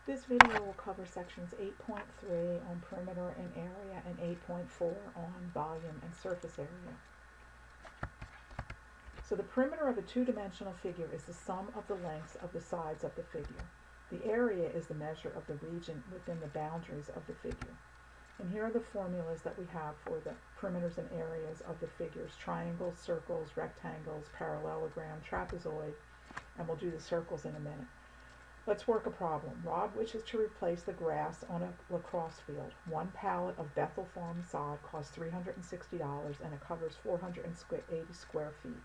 This video will cover sections 8.3 on perimeter and area and 8.4 on volume and surface area. So the perimeter of a two-dimensional figure is the sum of the lengths of the sides of the figure. The area is the measure of the region within the boundaries of the figure. And here are the formulas that we have for the perimeters and areas of the figures: triangles, circles, rectangles, parallelogram, trapezoid, and we'll do the circles in a minute. Let's work a problem. Rob wishes to replace the grass on a lacrosse field. One pallet of Bethel Farm sod costs $360 and it covers 480 square feet.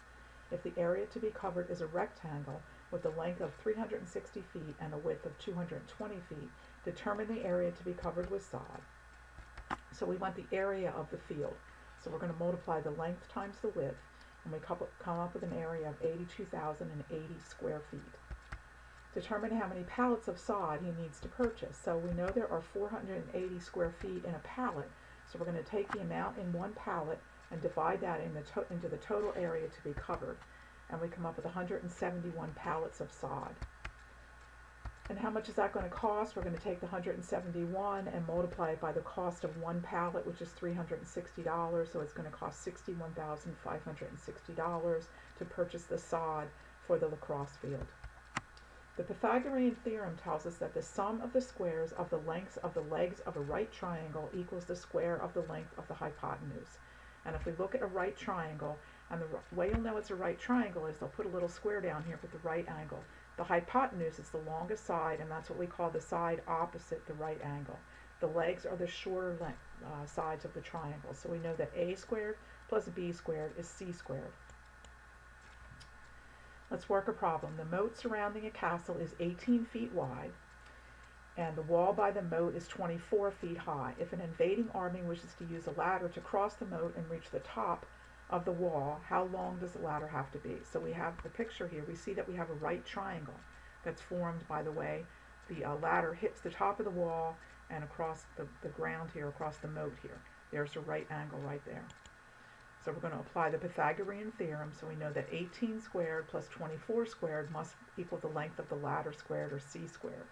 If the area to be covered is a rectangle with a length of 360 feet and a width of 220 feet, determine the area to be covered with sod. So we want the area of the field. So we're going to multiply the length times the width, and we come up with an area of 82,080 square feet. Determine how many pallets of sod he needs to purchase. So we know there are 480 square feet in a pallet, so we're going to take the amount in one pallet and divide that into the total area to be covered, and we come up with 171 pallets of sod. And how much is that going to cost? We're going to take the 171 and multiply it by the cost of one pallet, which is $360, so it's going to cost $61,560 to purchase the sod for the lacrosse field. The Pythagorean theorem tells us that the sum of the squares of the lengths of the legs of a right triangle equals the square of the length of the hypotenuse. And if we look at a right triangle, and the way you'll know it's a right triangle is they'll put a little square down here with the right angle. The hypotenuse is the longest side, and that's what we call the side opposite the right angle. The legs are the shorter sides of the triangle. So we know that a squared plus b squared is c squared. Let's work a problem. The moat surrounding a castle is 18 feet wide, and the wall by the moat is 24 feet high. If an invading army wishes to use a ladder to cross the moat and reach the top of the wall, how long does the ladder have to be? So we have the picture here. We see that we have a right triangle that's formed by the way the ladder hits the top of the wall and across the ground here, across the moat here. There's a right angle right there. So we're going to apply the Pythagorean theorem, so we know that 18 squared plus 24 squared must equal the length of the ladder squared, or c squared.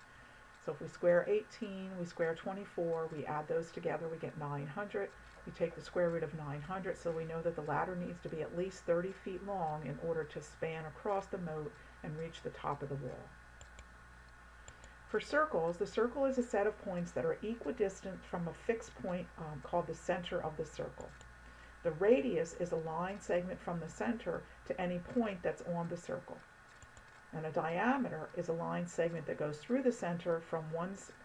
So if we square 18, we square 24, we add those together, we get 900. We take the square root of 900, so we know that the ladder needs to be at least 30 feet long in order to span across the moat and reach the top of the wall. For circles, the circle is a set of points that are equidistant from a fixed point called the center of the circle. The radius is a line segment from the center to any point that's on the circle. And a diameter is a line segment that goes through the center from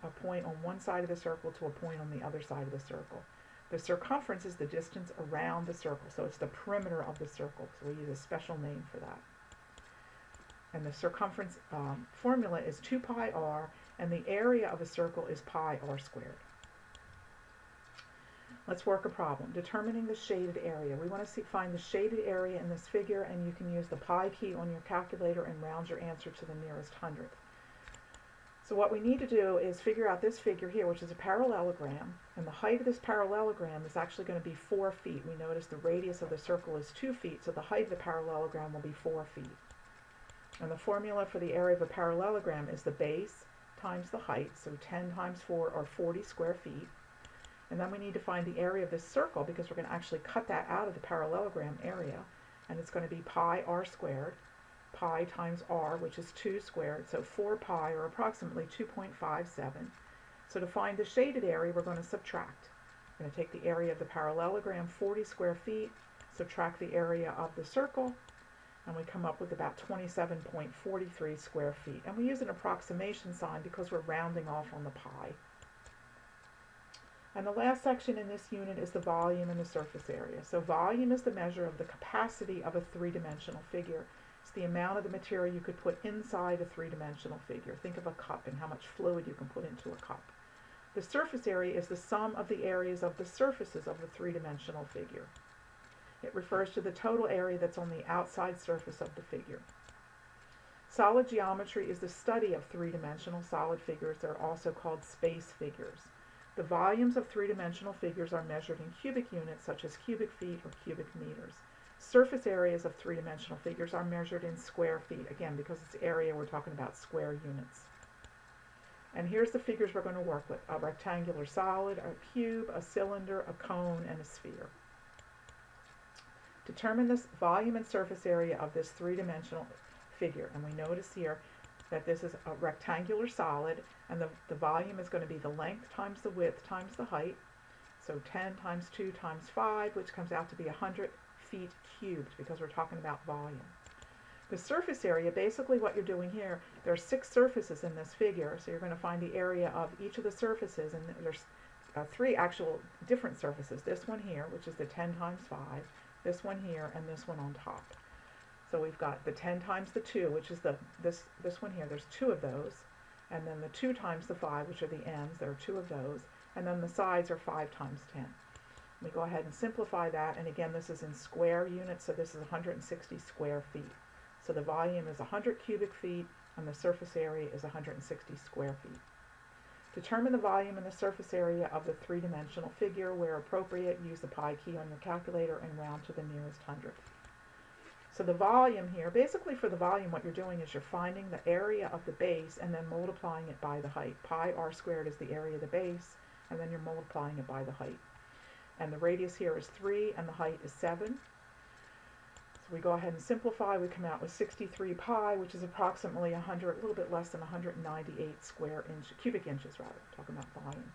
a point on one side of the circle to a point on the other side of the circle. The circumference is the distance around the circle, so it's the perimeter of the circle, so we use a special name for that. And the circumference formula is 2 pi r, and the area of a circle is pi r squared. Let's work a problem. Determining the shaded area. We want to find the shaded area in this figure, and you can use the pi key on your calculator and round your answer to the nearest hundredth. So what we need to do is figure out this figure here, which is a parallelogram, and the height of this parallelogram is actually going to be 4 feet. We notice the radius of the circle is 2 feet, so the height of the parallelogram will be 4 feet. And the formula for the area of a parallelogram is the base times the height, so 10 times 4 or 40 square feet. And then we need to find the area of this circle, because we're going to actually cut that out of the parallelogram area, and it's going to be pi r squared. Pi times r, which is 2 squared, so 4 pi, or approximately 2.57. So to find the shaded area, we're going to subtract. We're going to take the area of the parallelogram, 40 square feet, subtract the area of the circle, and we come up with about 27.43 square feet. And we use an approximation sign because we're rounding off on the pi. And the last section in this unit is the volume and the surface area. So volume is the measure of the capacity of a three-dimensional figure. It's the amount of the material you could put inside a three-dimensional figure. Think of a cup and how much fluid you can put into a cup. The surface area is the sum of the areas of the surfaces of the three-dimensional figure. It refers to the total area that's on the outside surface of the figure. Solid geometry is the study of three-dimensional solid figures that are also called space figures. The volumes of three-dimensional figures are measured in cubic units, such as cubic feet or cubic meters. Surface areas of three-dimensional figures are measured in square feet. Again, because it's area, we're talking about square units. And here's the figures we're going to work with: a rectangular solid, a cube, a cylinder, a cone, and a sphere. Determine the volume and surface area of this three-dimensional figure. And we notice here that this is a rectangular solid, and the volume is going to be the length times the width times the height. So 10 times 2 times 5, which comes out to be 100 feet cubed, because we're talking about volume. The surface area, basically what you're doing here, there are 6 surfaces in this figure, so you're going to find the area of each of the surfaces, and there's 3 actual different surfaces. This one here, which is the 10 times 5, this one here, and this one on top. So we've got the 10 times the 2, which is this one here. There's 2 of those, and then the 2 times the 5, which are the ends. There are 2 of those, and then the sides are 5 times 10. We go ahead and simplify that, and again, this is in square units, so this is 160 square feet. So the volume is 100 cubic feet, and the surface area is 160 square feet. Determine the volume and the surface area of the three-dimensional figure. Where appropriate, use the pi key on your calculator and round to the nearest hundredth. So the volume here, basically for the volume, what you're doing is you're finding the area of the base and then multiplying it by the height. Pi r squared is the area of the base, and then you're multiplying it by the height. And the radius here is 3, and the height is 7. So we go ahead and simplify. We come out with 63 pi, which is approximately a little bit less than 198 cubic inches, talking about volume.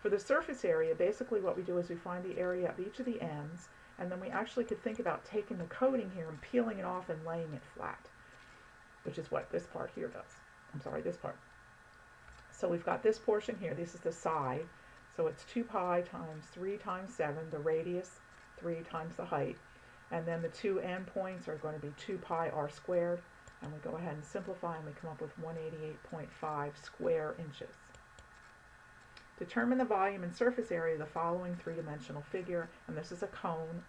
For the surface area, basically what we do is we find the area of each of the ends, and then we actually could think about taking the coating here and peeling it off and laying it flat, which is what this part here does. I'm sorry, this part. So we've got this portion here. This is the side. So it's 2 pi times 3 times 7, the radius, 3 times the height. And then the 2 end points are going to be 2 pi r squared. And we go ahead and simplify, and we come up with 188.5 square inches. Determine the volume and surface area of the following three-dimensional figure, and this is a cone.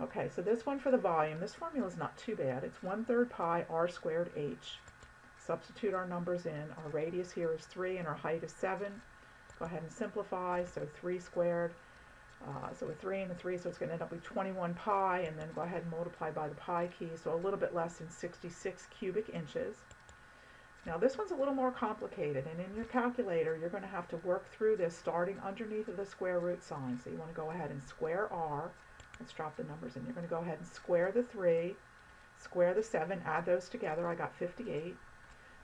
Okay, so this one for the volume, this formula is not too bad. It's 1/3 pi r squared h. Substitute our numbers in. Our radius here is 3, and our height is 7. Go ahead and simplify, so 3 squared. So a 3 and a 3, so it's going to end up with 21 pi, and then go ahead and multiply by the pi key, so a little bit less than 66 cubic inches. Now this one's a little more complicated, and in your calculator you're going to have to work through this starting underneath of the square root sign. So you want to go ahead and square r. Let's drop the numbers in. You're going to go ahead and square the 3, square the 7, add those together. I got 58.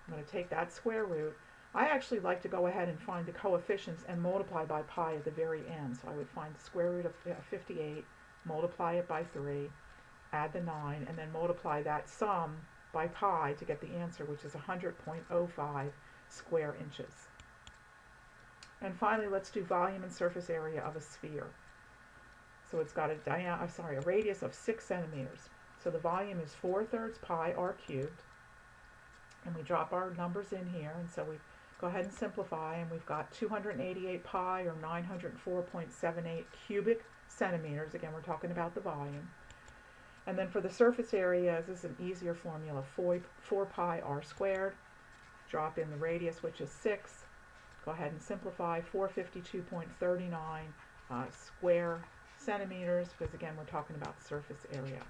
I'm going to take that square root. I actually like to go ahead and find the coefficients and multiply by pi at the very end. So I would find the square root of 58, multiply it by 3, add the 9, and then multiply that sum by pi to get the answer, which is 100.05 square inches. And finally, let's do volume and surface area of a sphere. So it's got a radius of 6 centimeters. So the volume is 4/3 pi r cubed. And we drop our numbers in here, and so we go ahead and simplify, and we've got 288 pi, or 904.78 cubic centimeters. Again, we're talking about the volume. And then for the surface area, this is an easier formula, 4 pi r squared. Drop in the radius, which is 6. Go ahead and simplify, 452.39 square centimeters, because again, we're talking about surface area.